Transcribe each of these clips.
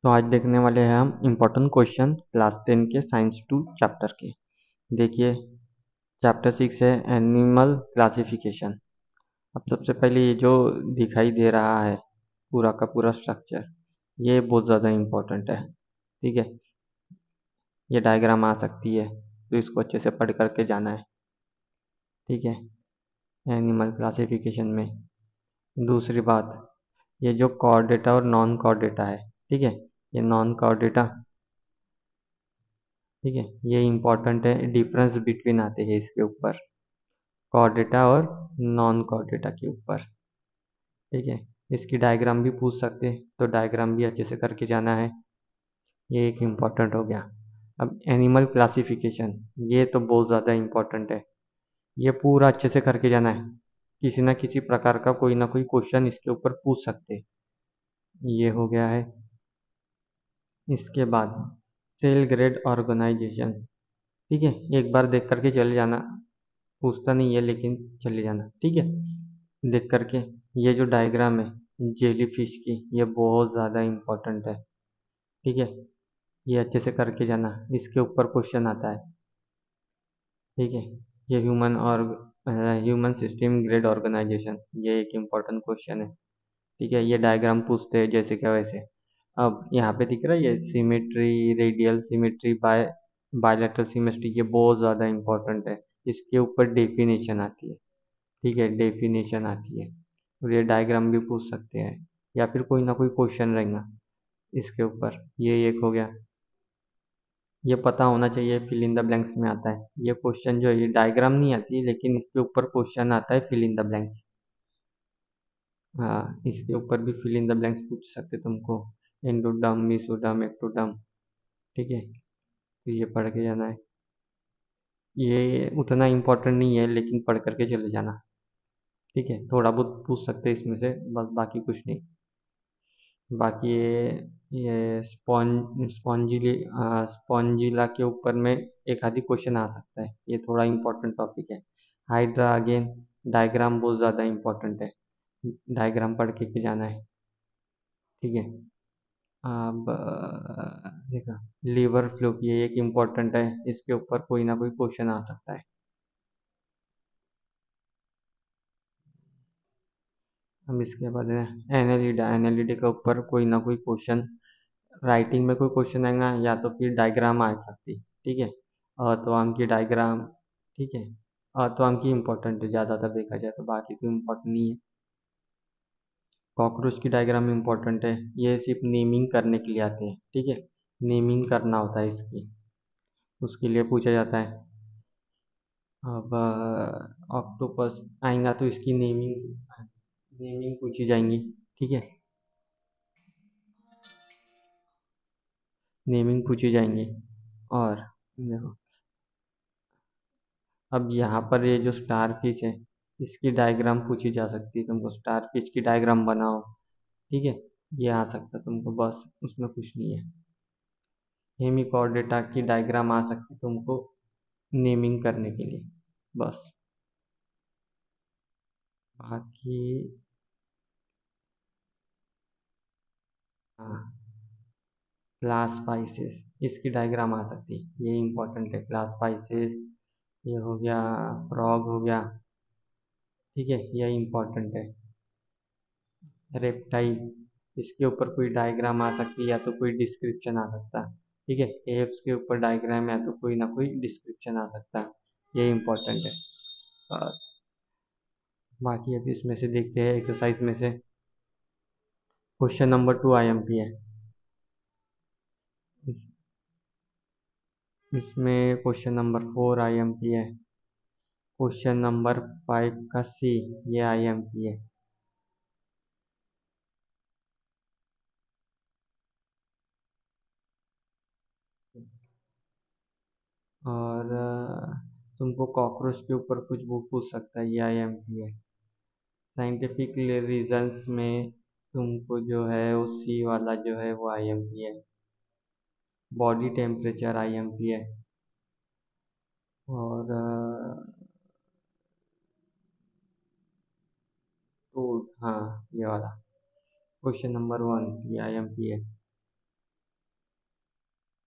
तो आज देखने वाले हैं हम इम्पोर्टेंट क्वेश्चन क्लास 10 के साइंस 2 चैप्टर के। देखिए, चैप्टर 6 है एनिमल क्लासिफिकेशन। अब सबसे पहले ये जो दिखाई दे रहा है पूरा का पूरा स्ट्रक्चर, ये बहुत ज़्यादा इम्पोर्टेंट है। ठीक है, ये डायग्राम आ सकती है तो इसको अच्छे से पढ़ करके जाना है। ठीक है, एनिमल क्लासिफिकेशन में दूसरी बात, ये जो कॉर्ड डेटा और नॉन कॉर्ड डेटा है, ठीक है, ये नॉन कॉर्ड डेटा, ठीक है, ये इम्पोर्टेंट है। डिफरेंस बिटवीन आते हैं इसके ऊपर, कॉर्ड डेटा और नॉन कॉर्ड डेटा के ऊपर। ठीक है, इसकी डायग्राम भी पूछ सकते हैं तो डायग्राम भी अच्छे से करके जाना है। ये एक इम्पोर्टेंट हो गया। अब एनिमल क्लासिफिकेशन, ये तो बहुत ज़्यादा इम्पोर्टेंट है। ये पूरा अच्छे से करके जाना है, किसी ना किसी प्रकार का कोई ना कोई क्वेश्चन इसके ऊपर पूछ सकते हैं। ये हो गया है। इसके बाद सेल ग्रेड ऑर्गेनाइजेशन, ठीक है, एक बार देख करके चले जाना, पूछता नहीं है लेकिन चले जाना। ठीक है, देख करके ये जो डायग्राम है जेली फिश की, ये बहुत ज़्यादा इम्पोर्टेंट है। ठीक है, ये अच्छे से करके जाना, इसके ऊपर क्वेश्चन आता है। ठीक है, ये ह्यूमन सिस्टम ग्रेड ऑर्गेनाइजेशन, ये एक इम्पोर्टेंट क्वेश्चन है। ठीक है, ये डायग्राम पूछते हैं जैसे क्या वैसे। अब यहाँ पे दिख रहा है ये symmetry, radial symmetry, bilateral symmetry, ये बहुत ज़्यादा इम्पोर्टेंट है। इसके ऊपर डेफिनेशन आती है। ठीक है, डेफिनेशन आती है और ये डायग्राम भी पूछ सकते हैं या फिर कोई ना कोई क्वेश्चन रहेगा इसके ऊपर। ये एक हो गया, ये पता होना चाहिए, फिल इन द ब्लैंक्स में आता है ये क्वेश्चन। जो है ये डायग्राम नहीं आती लेकिन इसके ऊपर क्वेश्चन आता है फिल इन द ब्लैंक्स। हाँ, इसके ऊपर भी फिल इन द ब्लैंक्स पूछ सकते तुमको, एंडोडर्म, मेसोडर्म, एक्टोडर्म। ठीक है, तो ये पढ़ के जाना है। ये उतना इम्पोर्टेंट नहीं है लेकिन पढ़ करके चले जाना। ठीक है, थोड़ा बहुत पूछ सकते हैं इसमें से, बस बाकी कुछ नहीं। बाकी ये स्पॉन्जिला के ऊपर में एक आधी क्वेश्चन आ सकता है, ये थोड़ा इम्पोर्टेंट टॉपिक है। हाइड्रा अगेन, डायग्राम बहुत ज़्यादा इम्पोर्टेंट है, डायग्राम पढ़ के जाना है। ठीक है, अब देखा, लीवर फ्लू, ये एक इम्पोर्टेंट है, इसके ऊपर कोई ना कोई क्वेश्चन आ सकता है। अब इसके बाद है एनालिडा, एनालिडा के ऊपर कोई ना कोई क्वेश्चन, राइटिंग में कोई क्वेश्चन आएगा या तो फिर डायग्राम आ सकती। ठीक है, अर्थवर्म की डायग्राम। ठीक है, अर्थवर्म की इम्पोर्टेंट है ज़्यादातर देखा जाए तो, बाकी तो इम्पोर्टेंट नहीं है। कॉकरोच की डायग्राम इम्पोर्टेंट है, ये सिर्फ नेमिंग करने के लिए आते हैं। ठीक है, नेमिंग करना होता है इसकी, उसके लिए पूछा जाता है। अब ऑक्टोपस आएगा तो इसकी नेमिंग नेमिंग पूछी जाएंगी। ठीक है, नेमिंग पूछी जाएंगी। और देखो, अब यहाँ पर ये जो स्टार फिश है, इसकी डायग्राम पूछी जा सकती है तुमको, स्टार फिश की डायग्राम बनाओ। ठीक है, ये आ सकता है तुमको, बस उसमें कुछ नहीं है। हेमिकॉर्डेटा की डायग्राम आ सकती है तुमको नेमिंग करने के लिए, बस। बाकी हाँ, क्लास स्पाइसेस, इसकी डायग्राम आ सकती है, ये इंपॉर्टेंट है। क्लास स्पाइसेस, ये हो गया, फ्रॉग हो गया। ठीक है, ये इंपॉर्टेंट है। रेप्टाइल, इसके ऊपर कोई डायग्राम आ सकती है या तो कोई डिस्क्रिप्शन आ सकता है। ठीक है, एप्स के ऊपर डायग्राम या तो कोई ना कोई डिस्क्रिप्शन आ सकता है, ये इंपॉर्टेंट है, बस। बाकी अभी इसमें से देखते हैं एक्सरसाइज में से। क्वेश्चन नंबर 2 आईएमपी है। इस, इसमें क्वेश्चन नंबर 4 आईएमपी है। क्वेश्चन नंबर 5 का सी, ये आईएमपी है। और तुमको कॉकरोच के ऊपर कुछ वो पूछ सकता है, ये आईएमपी है। साइंटिफिक रीजंस में तुमको जो है वो सी वाला जो है वो आईएमपी है। बॉडी टेम्परेचर आईएमपी है। और तो हाँ, ये वाला क्वेश्चन नंबर 1 ये आईएमपी है।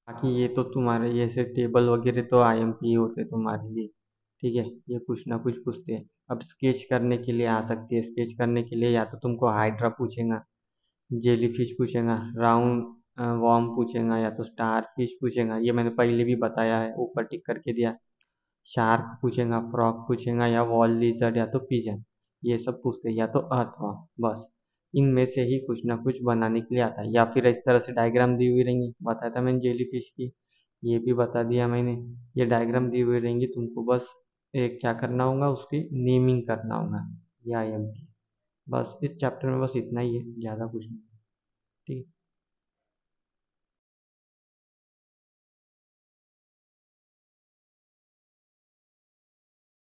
बाकी ये तो तुम्हारे ये ऐसे टेबल वगैरह तो आईएमपी होते तुम्हारे लिए। ठीक है, ये कुछ ना कुछ पूछते हैं। अब स्केच करने के लिए आ सकती है, स्केच करने के लिए या तो तुमको हाइड्रा पूछेगा, जेलीफिश पूछेगा, राउंड वॉर्म पूछेगा, या तो स्टार फिश पूछेगा, ये मैंने पहले भी बताया है, ऊपर टिक करके दिया। शार्क पूछेगा, फ्रॉग पूछेगा, या वॉल लिजर्ड, या तो पिजन, ये सब पूछते हैं, या तो अर्थवर्म। बस इनमें से ही कुछ ना कुछ बनाने के लिए आता है, या फिर इस तरह से डायग्राम दी हुई रहेंगी, बताया था मैंने जेली फिश की, ये भी बता दिया मैंने। ये डायग्राम दी हुई रहेंगी, तुमको बस एक क्या करना होगा, उसकी नेमिंग करना होगा, या IMP। बस इस चैप्टर में बस इतना ही है, ज़्यादा कुछ नहीं। ठीक है।